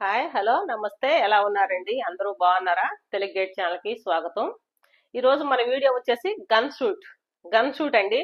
Hi hello నమస్తే ఎలా ఉన్నారండి అందరూ బాగున్నారా తెలుగు గేట్ ఛానల్ కి స్వాగతం. ఈ రోజు మన వీడియో వచ్చేసి గన్ షూట్ అండి.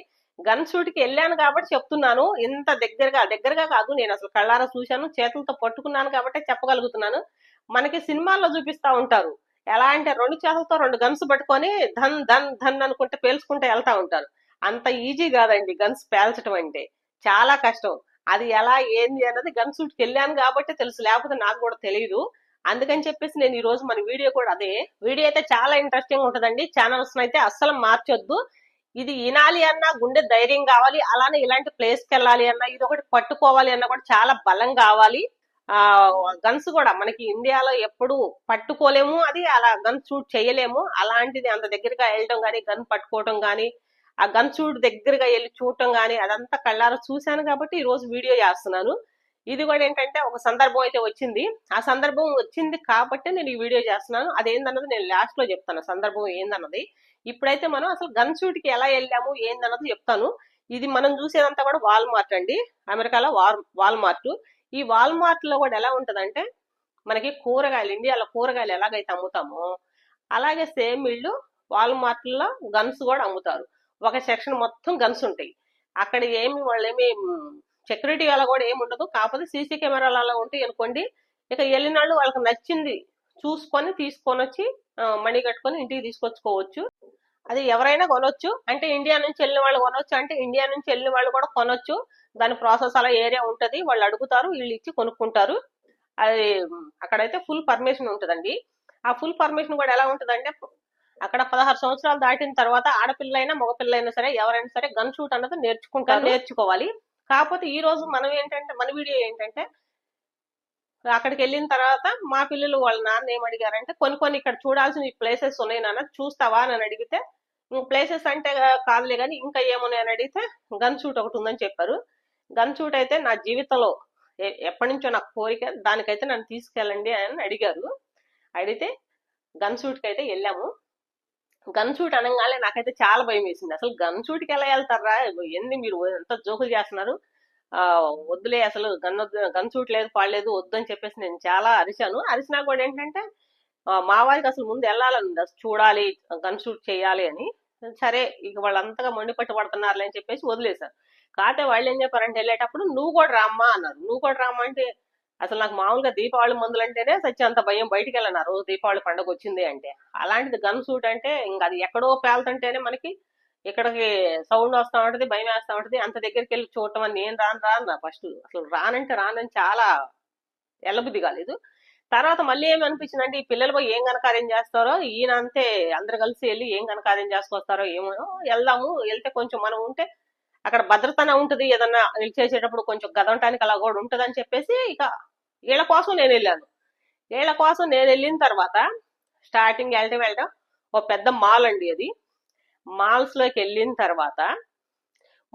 గన్ షూట్ కి వెళ్ళాను కాబట్టి చెప్తున్నాను. ఇంత దగ్గరగా కాదు, నేను అసలు కళ్ళారా చూశాను, చేతులతో పట్టుకున్నాను కాబట్టి చెప్పగలుగుతున్నాను. మనకి సినిమాల్లో చూపిస్తా ఉంటారు, ఎలా అంటే రెండు చేతులతో రెండు గన్స్ పట్టుకొని ధన్ ధన్ ధన్ అనుకుంటే పేల్చుకుంటే వెళ్తా ఉంటారు. అంత ఈజీ కాదండి గన్స్ పేల్చడం అంటే, చాలా కష్టం. అది ఎలా ఏంది అన్నది గన్ షూట్ కి వెళ్ళాను కాబట్టి తెలుసు, లేకపోతే నాకు కూడా తెలియదు. అందుకని చెప్పేసి నేను ఈ రోజు మన వీడియో కూడా అదే. వీడియో అయితే చాలా ఇంట్రెస్టింగ్ ఉంటదండి. ఛానల్స్ అయితే అస్సలు మార్చొద్దు. ఇది వినాలి అన్నా గుండె ధైర్యం కావాలి, అలానే ఇలాంటి ప్లేస్ కి వెళ్ళాలి అన్నా, ఇది ఒకటి పట్టుకోవాలి అన్నా కూడా చాలా బలం కావాలి. ఆ గన్స్ కూడా మనకి ఇండియాలో ఎప్పుడు పట్టుకోలేము, అది అలా గన్ షూట్ చేయలేము. అలాంటిది అంత దగ్గరగా వెళ్ళడం గానీ, గన్ పట్టుకోవడం గానీ, ఆ గన్ షూట్ దగ్గరగా వెళ్ళి చూడటం గానీ, అదంతా కళ్ళారా చూశాను కాబట్టి ఈ రోజు వీడియో చేస్తున్నాను. ఇది కూడా ఏంటంటే ఒక సందర్భం అయితే వచ్చింది. ఆ సందర్భం వచ్చింది కాబట్టి నేను ఈ వీడియో చేస్తున్నాను. అదేందన్నది నేను లాస్ట్ లో చెప్తాను, సందర్భం ఏందన్నది. ఇప్పుడైతే మనం అసలు గన్ షూట్ కి ఎలా వెళ్ళాము ఏందన్నది చెప్తాను. ఇది మనం చూసేదంతా కూడా వాల్మార్ట్ అండి, అమెరికాలో వాల్మార్ట్. ఈ వాల్మార్ట్ లో కూడా ఎలా ఉంటదంటే, మనకి కూరగాయలు ఇండియాలో కూరగాయలు ఎలాగైతే అమ్ముతామో అలాగే సేమ్ వీళ్ళు వాల్మార్ట్ లో గన్స్ కూడా అమ్ముతారు. ఒక సెక్షన్ మొత్తం గన్స్ ఉంటాయి. అక్కడ వాళ్ళేమి సెక్యూరిటీ అలా కూడా ఏమి ఉండదు, కాకపోతే సీసీ కెమెరాలు అలా ఉంటాయి అనుకోండి. ఇక వెళ్ళినాళ్ళు వాళ్ళకి నచ్చింది చూసుకొని తీసుకొని వచ్చి మనీ కట్టుకొని ఇంటికి తీసుకొచ్చుకోవచ్చు. అది ఎవరైనా కొనొచ్చు. అంటే ఇండియా నుంచి వెళ్ళిన వాళ్ళు కొనొచ్చు, అంటే ఇండియా నుంచి వెళ్ళిన వాళ్ళు కూడా కొనొచ్చు. దాని ప్రాసెస్ అలా ఏరియా ఉంటది, వాళ్ళు అడుగుతారు, వీళ్ళు ఇచ్చి కొనుక్కుంటారు. అది అక్కడైతే ఫుల్ పర్మిషన్ ఉంటదండి. ఆ ఫుల్ పర్మిషన్ కూడా ఎలా ఉంటదంటే, అక్కడ 16 సంవత్సరాలు దాటిన తర్వాత ఆడపిల్లైనా మగపిల్లైనా సరే ఎవరైనా సరే గన్ షూట్ అన్నది నేర్చుకోవాలి. కాకపోతే ఈ రోజు మనం ఏంటంటే, మన వీడియో ఏంటంటే, అక్కడికి వెళ్ళిన తర్వాత మా పిల్లలు వాళ్ళ నాన్న ఏం అడిగారంటే, కొన్ని ఇక్కడ చూడాల్సిన ప్లేసెస్ ఉన్నాయి నాన్న, చూస్తావా అని అడిగితే, ప్లేసెస్ అంటే కాదులే కానీ ఇంకా ఏమున్నాయి అని అడిగితే గన్ షూట్ ఒకటి ఉందని చెప్పారు. గన్ షూట్ అయితే నా జీవితంలో ఎప్పటి నుంచో నాకు కోరిక, దానికైతే నన్ను తీసుకెళ్ళండి అని అడిగారు. అడిగితే గన్ షూట్ కి అయితే వెళ్ళాము. గన్ షూట్ అనగానే నాకైతే చాలా భయం వేసింది. అసలు గన్ షూట్ కి ఎలా వెళ్తారా, ఏంది మీరు ఎంత జోకులు చేస్తున్నారు, ఆ వద్దులే అసలు గన్ షూట్ లేదు పాడలేదు వద్దు అని చెప్పేసి నేను చాలా అరిశాను. అరిసినా కూడా ఏంటంటే, మా వారికి అసలు ముందు వెళ్ళాలని చూడాలి, గన్ షూట్ చేయాలి అని. సరే ఇక వాళ్ళంతగా మొండి పట్టు పడుతున్నారులే అని చెప్పేసి వదిలేశారు. కాకపోతే వాళ్ళు ఏం చెప్పారంటే, వెళ్ళేటప్పుడు నువ్వు కూడా రామ్మా అన్నారు. నువ్వు కూడా రామ్మా అంటే, అసలు నాకు మామూలుగా దీపావళి మందులు అంటేనే సత్యంత భయం, బయటికి వెళ్ళను రోజు దీపావళి పండుగ వచ్చింది అంటే. అలాంటిది గన్ షూట్ అంటే ఇంకా అది ఎక్కడో పేలుతుంటేనే మనకి ఇక్కడికి సౌండ్ వస్తా ఉంటది, భయం వేస్తా ఉంటది. అంత దగ్గరికి వెళ్ళి చూడటం అని నేను రాను ఫస్ట్. అసలు రానంటే రానని చాలా ఎల్లబుద్ధి కాలేదు. తర్వాత మళ్ళీ ఏమి అనిపించింది అంటే, ఈ పిల్లలు పోయి ఏం ఘనకార్యం చేస్తారో, ఈయన అంతే అందరు కలిసి వెళ్ళి ఏం ఘనకార్యం చేసుకొస్తారో ఏమో, వెళ్దాము, వెళ్తే కొంచెం మనం ఉంటే అక్కడ భద్రతనే ఉంటది, ఏదన్నా చేసేటప్పుడు కొంచెం గదవటానికి అలా కూడా ఉంటది అని చెప్పేసి ఇక వీళ్ళ కోసం నేను వెళ్ళాను. వీళ్ళ కోసం నేను వెళ్ళిన తర్వాత స్టార్టింగ్ వెళ్ళటం ఒక పెద్ద మాల్ అండి అది. మాల్స్ లోకి వెళ్ళిన తర్వాత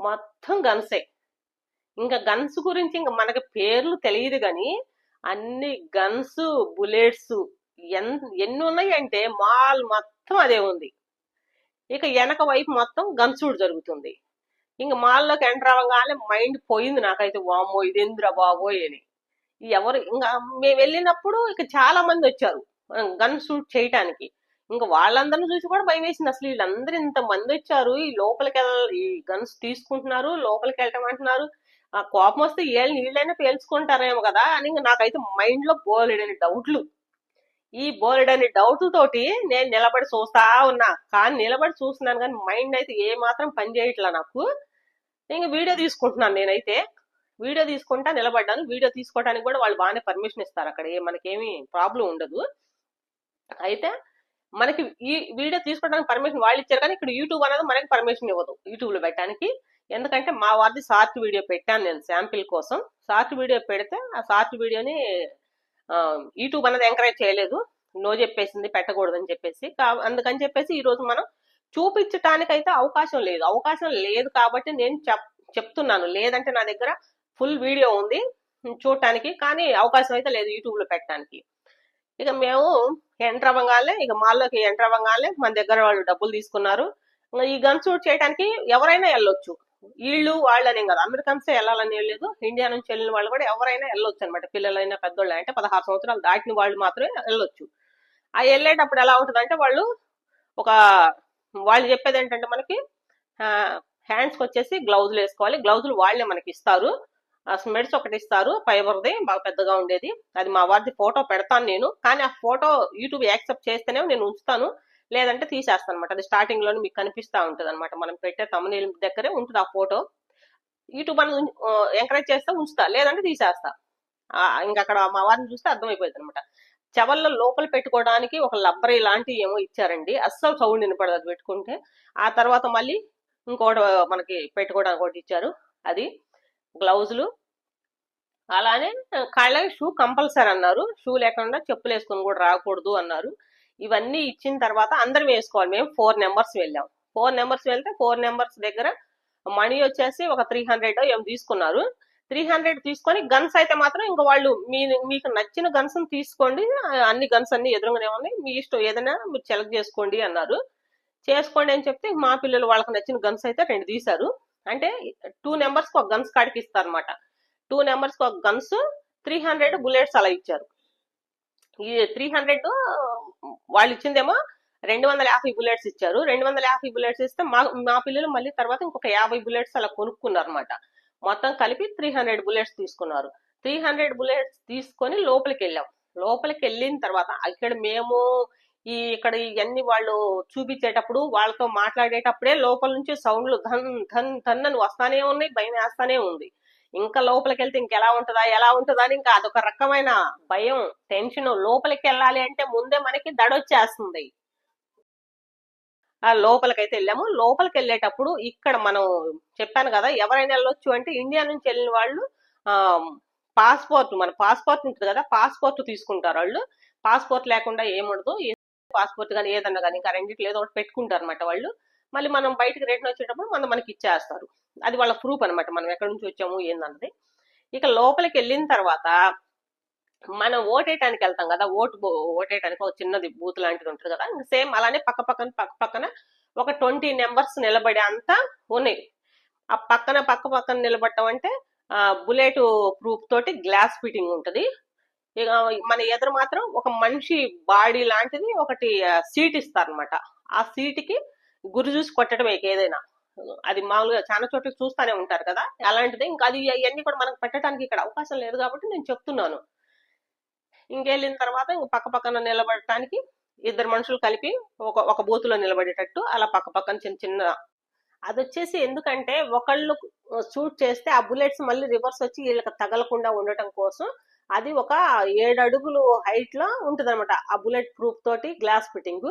మొత్తం గన్సే. ఇంకా గన్స్ గురించి ఇంకా మనకి పేర్లు తెలియదు కానీ అన్ని గన్స్, బుల్లెట్స్ ఎన్ని ఉన్నాయి అంటే మాల్ మొత్తం అదే ఉంది. ఇక వెనక వైపు మొత్తం గన్ షూట్ జరుగుతుంది. ఇంక మాల్లోకి ఎంటర్ అవ్వగానే మైండ్ పోయింది నాకైతే, వామ్మో ఇదేంద్రా బాబోయ్ అని. ఎవరు ఇంకా మేము వెళ్ళినప్పుడు ఇక చాలా మంది వచ్చారు గన్ షూట్ చేయటానికి. ఇంకా వాళ్ళందరిని చూసి కూడా భయం వేసింది. అసలు వీళ్ళందరూ ఇంత మంది వచ్చారు, ఈ లోపలికి ఈ గన్స్ తీసుకుంటున్నారు, లోపలికి వెళ్ళటం అంటున్నారు. ఆ కోపం వస్తే వీళ్ళైనా పేల్చుకుంటారేమో కదా అని నాకైతే మైండ్ లో బోలెడని డౌట్లు. ఈ బోలెడని డౌట్లతోటి నేను నిలబడి చూస్తా ఉన్నా. కానీ నిలబడి చూస్తున్నాను కానీ మైండ్ అయితే ఏ మాత్రం పని చేయట్లా నాకు. ఇంకా వీడియో తీసుకుంటున్నాను నేనైతే. వీడియో తీసుకుంటా నిలబడ్డాను. వీడియో తీసుకోవడానికి కూడా వాళ్ళు బాగానే పర్మిషన్ ఇస్తారు, అక్కడ మనకేమి ప్రాబ్లం ఉండదు. అయితే మనకి ఈ వీడియో తీసుకోవడానికి పర్మిషన్ వాళ్ళు ఇచ్చారు, కానీ ఇక్కడ యూట్యూబ్ అనేది మనకి పర్మిషన్ ఇవ్వదు యూట్యూబ్ లో పెట్టడానికి. ఎందుకంటే మా వారిది షార్ట్ వీడియో పెట్టాను నేను శాంపిల్ కోసం. షార్ట్ వీడియో పెడితే ఆ షార్ట్ వీడియోని యూట్యూబ్ అనేది ఎంకరేజ్ చేయలేదు, నో చెప్పేసింది, పెట్టకూడదని చెప్పేసి. అందుకని చెప్పేసి ఈ రోజు మనం చూపించటానికైతే అవకాశం లేదు కాబట్టి నేను చెప్తున్నాను. లేదంటే నా దగ్గర ఫుల్ వీడియో ఉంది చూడటానికి, కానీ అవకాశం అయితే లేదు యూట్యూబ్ లో పెట్టడానికి. ఇక మేము ఎంటర్ అవ్వగానే, ఇక మాల్లోకి ఎంటర్ అవ్వగానే మన దగ్గర వాళ్ళు డబ్బులు తీసుకున్నారు. ఈ గన్ షూట్ చేయడానికి ఎవరైనా వెళ్ళొచ్చు, వీళ్ళు వాళ్ళనే కదా, అమెరికన్సే వెళ్ళాలని ఏం లేదు, ఇండియా నుంచి వెళ్ళిన వాళ్ళు కూడా ఎవరైనా వెళ్ళొచ్చు అనమాట. పిల్లలైనా పెద్దోళ్ళు అంటే 16 సంవత్సరాలు దాటిన వాళ్ళు మాత్రమే వెళ్ళొచ్చు. ఆ వెళ్ళేటప్పుడు ఎలా ఉంటుంది అంటే ఒక వాళ్ళు చెప్పేది ఏంటంటే మనకి హ్యాండ్స్కి వచ్చేసి గ్లౌజులు వేసుకోవాలి. గ్లౌజులు వాళ్ళే మనకి ఇస్తారు. స్మెడ్స్ ఒకటి ఇస్తారు, ఫైబర్ది బాగా పెద్దగా ఉండేది. అది మా వారిది ఫోటో పెడతాను నేను, కానీ ఆ ఫోటో యూట్యూబ్ యాక్సెప్ట్ చేస్తేనే నేను ఉంచుతాను, లేదంటే తీసేస్తాను అనమాట. అది స్టార్టింగ్ లోనే మీకు కనిపిస్తా ఉంటది అనమాట, మనం పెట్టే తమ్మునీళ్ళ దగ్గరే ఉంటుంది ఆ ఫోటో. యూట్యూబ్ అని ఎంకరేజ్ చేస్తే ఉంచుతా, లేదంటే తీసేస్తా. ఇంకా అక్కడ మా వారిని చూస్తే అర్థమైపోయింది అనమాట. చెవల్లో లోపల పెట్టుకోవడానికి ఒక లబ్బరీ లాంటివి ఏమో ఇచ్చారండి, అస్సలు సౌండ్ వినపడదు అది పెట్టుకుంటే. ఆ తర్వాత మళ్ళీ ఇంకోటి మనకి పెట్టుకోవడానికి ఒకటి ఇచ్చారు, అది గ్లౌజులు. అలానే కాళ్ళకి షూ కంపల్సరీ అన్నారు, షూ లేకుండా చెప్పులు వేసుకొని కూడా రాకూడదు అన్నారు. ఇవన్నీ ఇచ్చిన తర్వాత అందరం వేసుకోవాలి. మేము 4 నెంబర్స్ వెళ్ళాం. 4 నెంబర్స్ వెళ్తే 4 నెంబర్స్ దగ్గర మనీ వచ్చేసి ఒక 300 ఏం తీసుకున్నారు. 300 తీసుకొని గన్స్ అయితే మాత్రం ఇంకా వాళ్ళు మీకు నచ్చిన గన్స్ తీసుకోండి, అన్ని గన్స్ అన్ని ఎదురుగానే ఉన్నాయి, మీ ఇష్టం ఏదైనా మీరు సెలెక్ట్ చేసుకోండి అన్నారు. చేసుకోండి అని చెప్తే మా పిల్లలు వాళ్ళకి నచ్చిన గన్స్ అయితే 2 తీశారు. అంటే 2 నెంబర్స్ కి ఒక గన్స్ కాడికి ఇస్తారు అనమాట. 2 నెంబర్స్ కి ఒక గన్స్, 300 బుల్లెట్స్ అలా ఇచ్చారు. ఈ 300 వాళ్ళు ఇచ్చిందేమో 250 బుల్లెట్స్ ఇచ్చారు. 250 బుల్లెట్స్ ఇస్తే మా పిల్లలు మళ్ళీ తర్వాత ఇంకొక 50 బుల్లెట్స్ అలా కొనుక్కున్నారు అనమాట. మొత్తం కలిపి 300 బుల్లెట్స్ తీసుకున్నారు. 300 బుల్లెట్స్ తీసుకొని లోపలికి వెళ్ళాం. లోపలికి వెళ్ళిన తర్వాత ఇక్కడ మేము ఇక్కడ ఇవన్నీ వాళ్ళు చూపించేటప్పుడు వాళ్ళతో మాట్లాడేటప్పుడే లోపల నుంచి సౌండ్లు ధన్ ధన్ ధన్ అని వస్తానే ఉన్నాయి, భయం వేస్తానే ఉంది. ఇంకా లోపలికి వెళ్తే ఇంకెలా ఉంటుందా ఎలా ఉంటుందా అని ఇంకా అదొక రకమైన భయం, టెన్షన్. లోపలికి వెళ్ళాలి అంటే ముందే మనకి దడొచ్చేస్తుంది. ఆ లోపలికైతే వెళ్ళాము. లోపలికి వెళ్ళేటప్పుడు ఇక్కడ మనం చెప్పాను కదా, ఎవరైనా వెళ్ళొచ్చు అంటే ఇండియా నుంచి వెళ్ళిన వాళ్ళు పాస్పోర్ట్, మన పాస్పోర్ట్ ఉంటుంది కదా, పాస్పోర్ట్ తీసుకుంటారు వాళ్ళు. పాస్పోర్ట్ లేకుండా ఏముండదు, పాస్పోర్ట్ కానీ ఏదన్నా కానీ ఇంకా రెండిట్లో ఏదో ఒకటి పెట్టుకుంటారు అనమాట వాళ్ళు. మళ్ళీ మనం బయటకు రిటర్న్ వచ్చేటప్పుడు మనకి ఇచ్చేస్తారు. అది వాళ్ళ ప్రూఫ్ అనమాట, మనం ఎక్కడి నుంచి వచ్చాము ఏందన్నది. ఇక లోపలికి వెళ్ళిన తర్వాత మనం ఓటేయటానికి వెళ్తాం కదా, ఓటేయటానికి ఒక చిన్నది బూత్ లాంటిది ఉంటుంది కదా, సేమ్ అలానే పక్క పక్కన ఒక 20 నెంబర్స్ నిలబడే అంతా ఉన్నాయి. ఆ పక్కన నిలబడటం అంటే బుల్లెట్ ప్రూఫ్ తోటి గ్లాస్ ఫిట్టింగ్ ఉంటది. ఇక మన ఎదురు మాత్రం ఒక మనిషి బాడీ లాంటిది ఒకటి సీట్ ఇస్తారనమాట. ఆ సీట్ కి గురి చూసి కొట్టడం ఏదైనా. అది మామూలుగా చాలా చోట్ల చూస్తానే ఉంటారు కదా, అలాంటిది. ఇంకా అది అవన్నీ కూడా మనకు పెట్టడానికి ఇక్కడ అవకాశం లేదు కాబట్టి నేను చెప్తున్నాను. ఇంకెళ్ళిన తర్వాత ఇంక పక్కన నిలబడటానికి ఇద్దరు మనుషులు కలిపి ఒక బూతులో నిలబడేటట్టు అలా పక్కన చిన్న చిన్న. అది వచ్చేసి ఎందుకంటే ఒకళ్ళు షూట్ చేస్తే ఆ బుల్లెట్స్ మళ్ళీ రివర్స్ వచ్చి వీళ్ళకి తగలకుండా ఉండటం కోసం అది ఒక 7 అడుగులు హైట్ లో ఉంటది అనమాట. ఆ బుల్లెట్ ప్రూఫ్ తోటి గ్లాస్ ఫిట్టింగ్.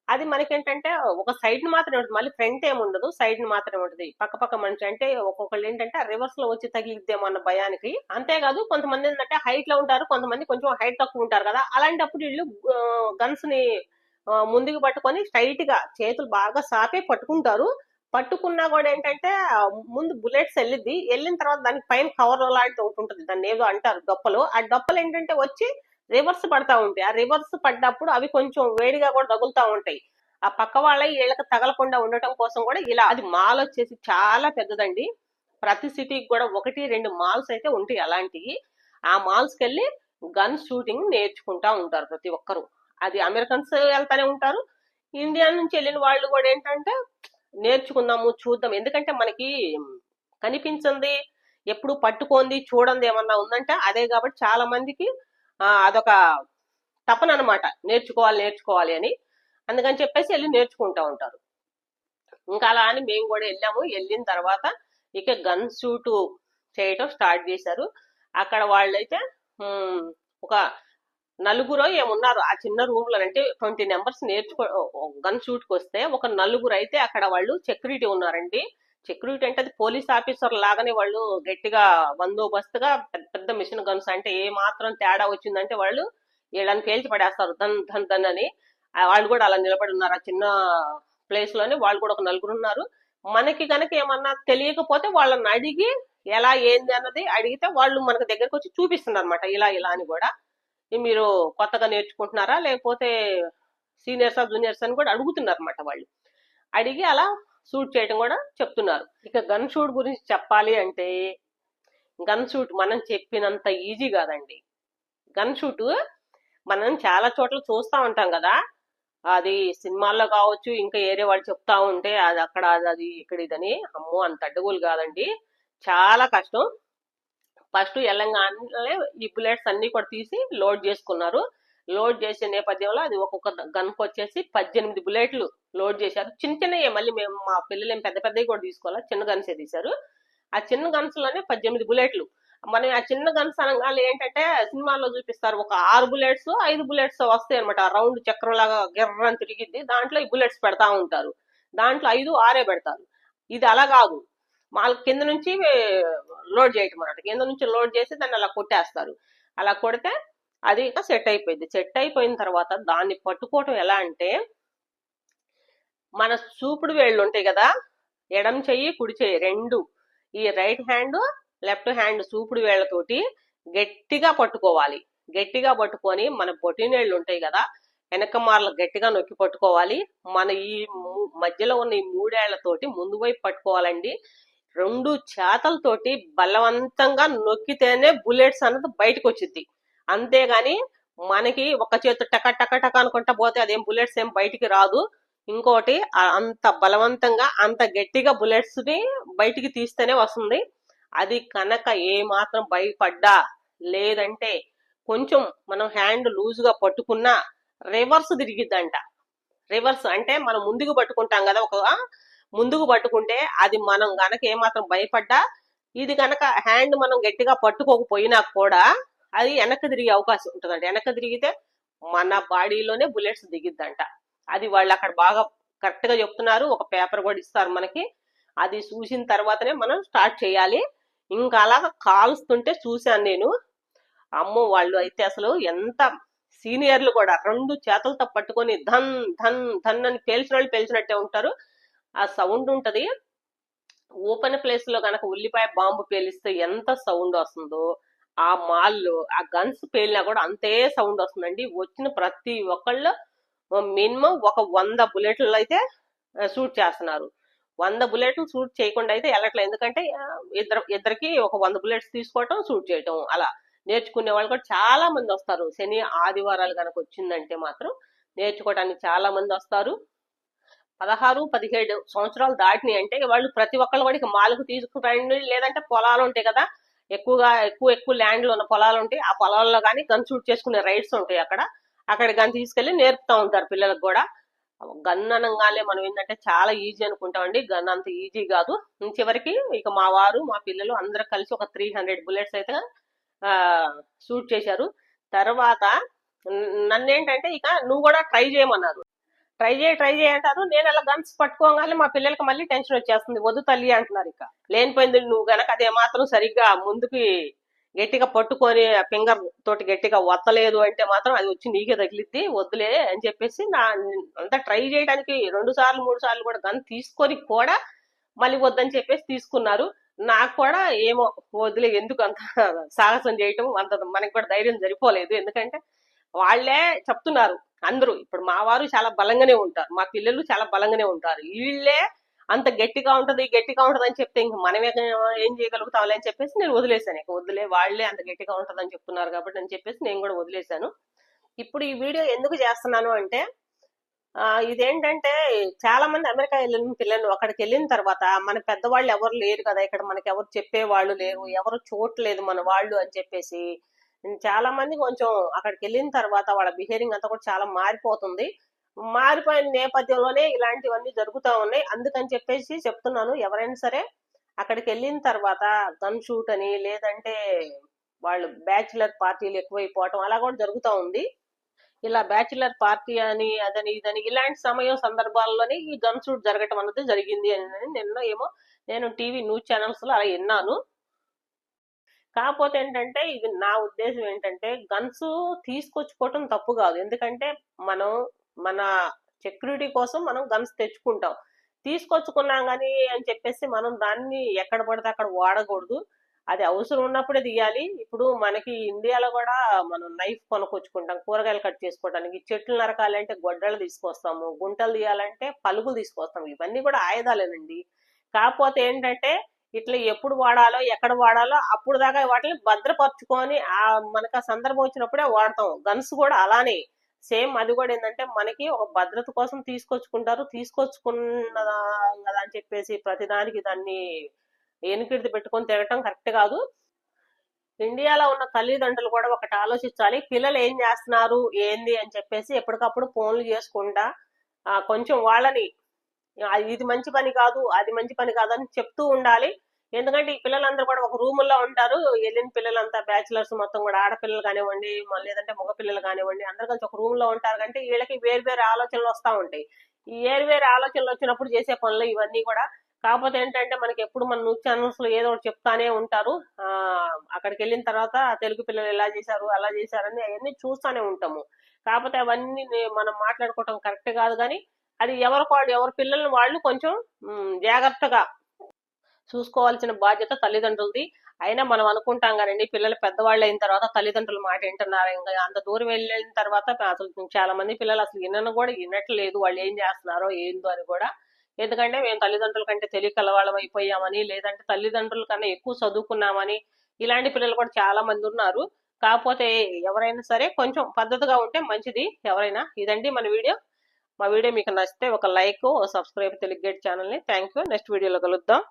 అది మనకేంటంటే ఒక సైడ్ ని మాత్రమే ఉంటుంది, మళ్ళీ ఫ్రంట్ ఏమి ఉండదు, సైడ్ ని మాత్రమే ఉంటుంది. పక్క మనిషి అంటే ఒక్కొక్కళ్ళు ఏంటంటే రివర్స్ లో వచ్చి తగిలిద్దేమో అన్న భయానికి. అంతేకాదు కొంతమంది ఏంటంటే హైట్ లో ఉంటారు, కొంతమంది కొంచెం హైట్ తక్కువ ఉంటారు కదా, అలాంటప్పుడు వీళ్ళు గన్స్ ని ముందుకు పట్టుకొని స్ట్రైట్ గా చేతులు బాగా సాపే పట్టుకుంటారు. పట్టుకున్నా కూడా ఏంటంటే ముందు బుల్లెట్స్ వెళ్ళిన తర్వాత దానికి పైన కవర్ లాంటిది ఒకటి ఉంటుంది, దాన్ని ఏదో అంటారు డొప్పలు. ఆ డొప్పలు ఏంటంటే వచ్చి రివర్స్ పడతా ఉంటాయి. ఆ రివర్స్ పడ్డప్పుడు అవి కొంచెం వేడిగా కూడా తగులుతా ఉంటాయి. ఆ పక్క వాళ్ళ వీళ్ళకి తగలకుండా ఉండటం కోసం కూడా ఇలా. అది మాల్ వచ్చేసి చాలా పెద్దదండి. ప్రతి సిటీకి కూడా 1-2 మాల్స్ అయితే ఉంటాయి అలాంటివి. ఆ మాల్స్ కి వెళ్ళి గన్ షూటింగ్ నేర్చుకుంటా ఉంటారు ప్రతి ఒక్కరు. అది అమెరికన్స్ వెళ్తానే ఉంటారు, ఇండియా నుంచి వెళ్ళిన వాళ్ళు కూడా ఏంటంటే నేర్చుకుందాము చూద్దాం. ఎందుకంటే మనకి కనిపించింది ఎప్పుడు పట్టుకోంది చూడండి ఏమన్నా ఉందంటే అదే. కాబట్టి చాలా మందికి అదొక తపన అనమాట, నేర్చుకోవాలి అని. అందుకని చెప్పేసి వెళ్ళి నేర్చుకుంటా ఉంటారు. ఇంకా అలా అని మేము కూడా వెళ్ళాము. వెళ్ళిన తర్వాత ఇక గన్ షూట్ చేయటం స్టార్ట్ చేశారు. అక్కడ వాళ్ళైతే ఒక 4 ఏమున్నారు ఆ చిన్న రూమ్ లో. అంటే 20 నెంబర్స్ గన్ షూట్ కి వస్తే ఒక 4 అయితే అక్కడ వాళ్ళు సెక్యూరిటీ ఉన్నారండి. సెక్యూరిటీ అంటే అది పోలీస్ ఆఫీసర్ లాగానే వాళ్ళు గట్టిగా బందోబస్తుగా పెద్ద మిషన్ గన్స్. అంటే ఏ మాత్రం తేడా వచ్చిందంటే వాళ్ళు వీళ్ళని పేల్చి పడేస్తారు ధన్ ధన్ ధన్ అని. వాళ్ళు కూడా అలా నిలబడి ఉన్నారు ఆ చిన్న ప్లేస్ లోనే. వాళ్ళు కూడా ఒక 4 ఉన్నారు. మనకి కనుక ఏమన్నా తెలియకపోతే వాళ్ళని అడిగి ఎలా ఏంది అన్నది అడిగితే వాళ్ళు మనకు దగ్గరకు వచ్చి చూపిస్తున్నారు అనమాట, ఇలా అని కూడా. మీరు కొత్తగా నేర్చుకుంటున్నారా లేకపోతే సీనియర్సా జూనియర్స్ అని కూడా అడుగుతున్నారు అనమాట వాళ్ళు. అడిగి అలా షూట్ చేయడం కూడా చెప్తున్నారు. ఇక గన్ షూట్ గురించి చెప్పాలి అంటే గన్ షూట్ మనం చెప్పినంత ఈజీ కాదండి. గన్ షూట్ మనం చాలా చోట్ల చూస్తా ఉంటాం కదా, అది సినిమాల్లో కావచ్చు, ఇంకా ఏరే వాళ్ళు చెప్తా ఉంటే అది అక్కడ అది ఇక్కడ ఇదని, అమ్మో అంత అడ్డగోలు కాదండి, చాలా కష్టం. ఫస్ట్ తెలంగాణలో ఈ బుల్లెట్స్ అన్ని కూడా తీసి లోడ్ చేసుకున్నారు. లోడ్ చేసే నేపథ్యంలో అది ఒక్కొక్క గన్కి వచ్చేసి 18 బుల్లెట్లు లోడ్ చేశారు. చిన్న చిన్నవి, మళ్ళీ మేము మా పిల్లలు ఏం పెద్ద పెద్దవి కూడా తీసుకోవాలి, చిన్న గన్సే తీశారు. ఆ చిన్న గన్స్ లోనే 18 బుల్లెట్లు. మనం ఆ చిన్న గన్స్ అనగానే ఏంటంటే సినిమాల్లో చూపిస్తారు, ఒక 6 బుల్లెట్స్ 5 బుల్లెట్స్ వస్తాయి అనమాట. రౌండ్ చక్రం లాగా గిర్రని తిరిగిద్ది, దాంట్లో ఈ బుల్లెట్స్ పెడతా ఉంటారు. దాంట్లో 5, 6 పెడతారు. ఇది అలా కాదు, వాళ్ళ కింద నుంచి లోడ్ చేయటం అన్నమాట. కింద నుంచి లోడ్ చేసి దాన్ని అలా కొట్టేస్తారు. అలా కొడితే అది సెట్ అయిపోయింది. సెట్ అయిపోయిన తర్వాత దాన్ని పట్టుకోవటం ఎలా అంటే, మన చూపుడు వేళ్ళు ఉంటాయి కదా, ఎడం చెయ్యి కుడి చెయ్యి రెండు, ఈ రైట్ హ్యాండ్ లెఫ్ట్ హ్యాండ్ చూపుడు వేళ్లతోటి గట్టిగా పట్టుకోవాలి. గట్టిగా పట్టుకొని మన బొటినేళ్ళు ఉంటాయి కదా, వెనక మార్లు గట్టిగా నొక్కి పట్టుకోవాలి. మన ఈ మధ్యలో ఉన్న ఈ మూడేళ్లతోటి ముందు వైపు పట్టుకోవాలండి. 2 చేతలతోటి బలవంతంగా నొక్కితేనే బుల్లెట్స్ అన్నది బయటకు వచ్చింది. అంతేగాని మనకి ఒక చేతు టక టక టక అనుకుంటా పోతే అదేం బుల్లెట్స్ ఏం బయటికి రాదు. ఇంకోటి అంత బలవంతంగా అంత గట్టిగా బుల్లెట్స్ ని బయటికి తీస్తేనే వస్తుంది. అది కనుక ఏ మాత్రం భయపడ్డా, లేదంటే కొంచెం మనం హ్యాండ్ లూజ్ గా పట్టుకున్నా రివర్స్ తిరిగిద్దంట. రివర్స్ అంటే మనం ముందుకు పట్టుకుంటాం కదా, ఒక ముందుకు పట్టుకుంటే అది మనం గనక ఏమాత్రం భయపడ్డా, ఇది గనక హ్యాండ్ మనం గట్టిగా పట్టుకోకపోయినా కూడా అది వెనక్కి తిరిగే అవకాశం ఉంటుందంట. వెనక్కి తిరిగితే మన బాడీలోనే బుల్లెట్స్ దిగిద్దంట. అది వాళ్ళు అక్కడ బాగా కరెక్ట్ గా చెప్తున్నారు. ఒక పేపర్ కూడా ఇస్తారు మనకి, అది చూసిన తర్వాతనే మనం స్టార్ట్ చేయాలి. ఇంకా అలాగా కాల్స్తుంటే చూశాను నేను. అమ్మో, వాళ్ళు అయితే అసలు ఎంత సీనియర్లు కూడా 2 చేతులతో పట్టుకొని ధన్ ధన్ ధన్ అని పేల్చిన వాళ్ళు పేల్చినట్టే ఉంటారు. ఆ సౌండ్ ఉంటది. ఓపెన్ ప్లేస్ లో కనుక ఉల్లిపాయ బాంబు పేలిస్తే ఎంత సౌండ్ వస్తుందో, ఆ మాల్లో ఆ గన్స్ పేలినా కూడా అంతే సౌండ్ వస్తుందండి. వచ్చిన ప్రతి ఒక్కళ్ళు మినిమం ఒక 100 బుల్లెట్లు అయితే షూట్ చేస్తున్నారు. 100 బుల్లెట్లు షూట్ చేయకుండా అయితే వెళ్ళట్లేదు. ఎందుకంటే ఇద్దరికి ఒక 100 బుల్లెట్స్ తీసుకోవటం, షూట్ చేయటం, అలా నేర్చుకునే వాళ్ళు కూడా చాలా మంది వస్తారు. శని ఆదివారాలు కనుక వచ్చిందంటే మాత్రం నేర్చుకోవడానికి చాలా మంది వస్తారు. 16, 17 సంవత్సరాలు దాటినాయి అంటే వాళ్ళు ప్రతి ఒక్కళ్ళు కూడా ఇక మాలకు తీసుకురండి, లేదంటే పొలాలు ఉంటాయి కదా, ఎక్కువ ల్యాండ్లు ఉన్న పొలాలు ఉంటాయి. ఆ పొలాల్లో కానీ గన్ షూట్ చేసుకునే రైడ్స్ ఉంటాయి. అక్కడ గన్ తీసుకెళ్లి నేర్పుతా ఉంటారు పిల్లలకు కూడా. గన్ అనగానే మనం ఏంటంటే చాలా ఈజీ అనుకుంటామండి, గన్ అంత ఈజీ కాదు. చివరికి ఇక మా వారు మా పిల్లలు అందరూ కలిసి ఒక 300 బుల్లెట్స్ అయితే షూట్ చేశారు. తర్వాత నన్నేంటంటే ఇక నువ్వు కూడా ట్రై చేయమన్నారు. ట్రై చేయి అంటారు. నేను అలా గన్స్ పట్టుకోగానే మా పిల్లలకి మళ్ళీ టెన్షన్ వచ్చేస్తుంది. వద్దు తల్లి అంటున్నారు. ఇక లేనిపోయింది, నువ్వు గనక అదే మాత్రం సరిగ్గా ముందుకి గట్టిగా పట్టుకొని ఫింగర్ తోటి గట్టిగా వత్తలేదు అంటే మాత్రం అది వచ్చి నీకే తగిలిద్ది, వద్దులే అని చెప్పేసి అంతా ట్రై చేయడానికి 2 సార్లు 3 సార్లు కూడా గన్ తీసుకొని కూడా మళ్ళీ వద్దని చెప్పేసి తీసుకున్నారు. నాకు కూడా ఏమో వదిలే, ఎందుకు అంత సాహసం చేయటం, అంత మనకి కూడా ధైర్యం సరిపోలేదు. ఎందుకంటే వాళ్లే చెప్తున్నారు అందరూ. ఇప్పుడు మా వారు చాలా బలంగానే ఉంటారు, మా పిల్లలు చాలా బలంగానే ఉంటారు. వీళ్ళే అంత గట్టిగా ఉంటది అని చెప్తే ఇంక మనమే ఏం చేయగలుగుతాంలే అని చెప్పేసి నేను వదిలేశాను. ఇక వదిలే, వాళ్లే అంత గట్టిగా ఉంటదని చెప్తున్నారు కాబట్టి అని చెప్పేసి నేను కూడా వదిలేశాను. ఇప్పుడు ఈ వీడియో ఎందుకు చేస్తున్నాను అంటే, ఇదేంటంటే చాలా మంది అమెరికా వెళ్ళిన పిల్లలు అక్కడికి వెళ్ళిన తర్వాత మన పెద్దవాళ్ళు ఎవరు లేరు కదా, ఇక్కడ మనకి ఎవరు చెప్పేవాళ్ళు లేరు, ఎవరు చూడలేదు మన వాళ్ళు అని చెప్పేసి చాలా మంది కొంచెం అక్కడికి వెళ్ళిన తర్వాత వాళ్ళ బిహేవింగ్ అంతా కూడా చాలా మారిపోతుంది. మారిపోయిన నేపథ్యంలోనే ఇలాంటివన్నీ జరుగుతూ ఉన్నాయి. అందుకని చెప్పేసి చెప్తున్నాను, ఎవరైనా సరే అక్కడికి వెళ్ళిన తర్వాత గన్ షూట్ అని, లేదంటే వాళ్ళు బ్యాచులర్ పార్టీలు ఎక్కువైపోవటం అలా కూడా జరుగుతూ ఉంది. ఇలా బ్యాచులర్ పార్టీ అని అదని ఇదని ఇలాంటి సందర్భాల్లోనే ఈ గన్ షూట్ జరగటం అన్నది జరిగింది అని నేను టీవీ న్యూస్ ఛానల్స్ లో అలా విన్నాను. కాకపోతే ఏంటంటే ఇది నా ఉద్దేశం ఏంటంటే, గన్స్ తీసుకొచ్చుకోవటం తప్పు కాదు. ఎందుకంటే మన సెక్యూరిటీ కోసం మనం గన్స్ తెచ్చుకుంటాం. తీసుకొచ్చుకున్నాం కానీ అని చెప్పేసి మనం దాన్ని ఎక్కడ పడితే అక్కడ వాడకూడదు. అది అవసరం ఉన్నప్పుడే తీయాలి. ఇప్పుడు మనకి ఇండియాలో కూడా మనం నైఫ్ కొనుక్కొచ్చుకుంటాం కూరగాయలు కట్ చేసుకోవడానికి. చెట్లు నరకాలంటే గొడ్డలు తీసుకొస్తాము, గుంటలు తీయాలంటే పలుగులు తీసుకొస్తాం. ఇవన్నీ కూడా ఆయుధాలేనండి. కాకపోతే ఏంటంటే ఇట్లా ఎప్పుడు వాడాలో ఎక్కడ వాడాలో అప్పుడు దాకా వాటిని భద్రపరచుకొని మనకు ఆ సందర్భం వచ్చినప్పుడే వాడతాం. గన్స్ కూడా అలానే సేమ్. అది కూడా ఏంటంటే మనకి ఒక భద్రత కోసం తీసుకొచ్చుకుంటారు. తీసుకొచ్చుకున్న కదా అని చెప్పేసి ప్రతిదానికి దాన్ని ఎనికిడిది పెట్టుకొని తిరగటం కరెక్ట్ కాదు. ఇండియాలో ఉన్న తల్లిదండ్రులు కూడా ఒకటి ఆలోచించాలి. పిల్లలు ఏం చేస్తున్నారు ఏంది అని చెప్పేసి ఎప్పటికప్పుడు ఫోన్లు చేసుకుంటా కొంచెం వాళ్ళని ఇది మంచి పని కాదు, అది మంచి పని కాదు అని చెప్తూ ఉండాలి. ఎందుకంటే ఈ పిల్లలందరూ కూడా ఒక రూముల్లో ఉంటారు. వెళ్ళిన పిల్లలంతా బ్యాచిలర్స్ మొత్తం కూడా ఆడపిల్లలు కానివ్వండి, లేదంటే మగ పిల్లలు కానివ్వండి, అందరు కలిసి ఒక రూమ్ లో ఉంటారు. అంటే వీళ్ళకి వేరు వేరు ఆలోచనలు వస్తూ ఉంటాయి. ఈ వేరు ఆలోచనలు వచ్చినప్పుడు చేసే పనులు ఇవన్నీ కూడా. కాకపోతే ఏంటంటే మనకి ఎప్పుడు మన న్యూస్ ఛానల్స్ లో ఏదో ఒకటి చెప్తానే ఉంటారు. అక్కడికి వెళ్ళిన తర్వాత తెలుగు పిల్లలు ఎలా చేశారు అలా చేశారని అవన్నీ చూస్తూనే ఉంటాము. కాకపోతే అవన్నీ మనం మాట్లాడుకోవటం కరెక్ట్ కాదు. కానీ అది ఎవరి పిల్లల్ని వాళ్ళు కొంచెం జాగ్రత్తగా చూసుకోవాల్సిన బాధ్యత తల్లిదండ్రులది. అయినా మనం అనుకుంటాం కానండి, పిల్లలు పెద్దవాళ్ళు అయిన తర్వాత తల్లిదండ్రుల మాట వింటున్నారు. ఇంకా అంత దూరం వెళ్ళిన తర్వాత అసలు చాలా మంది పిల్లలు అసలు వినను కూడా వినట్లేదు, వాళ్ళు ఏం చేస్తున్నారో ఏందో అని కూడా. ఎందుకంటే మేము తల్లిదండ్రుల కంటే తెలియకలవాళ్ళం అయిపోయామని, లేదంటే తల్లిదండ్రుల కన్నా ఎక్కువ చదువుకున్నామని ఇలాంటి పిల్లలు కూడా చాలా మంది ఉన్నారు. కాకపోతే ఎవరైనా సరే కొంచెం పద్ధతిగా ఉంటే మంచిది ఎవరైనా. ఇదండి మన వీడియో. మా వీడియో మీకు నచ్చితే ఒక లైక్, సబ్స్క్రైబ్ తెలుగు గేట్ ఛానల్ని. Thank you. నెక్స్ట్ వీడియోలో కలుద్దాం.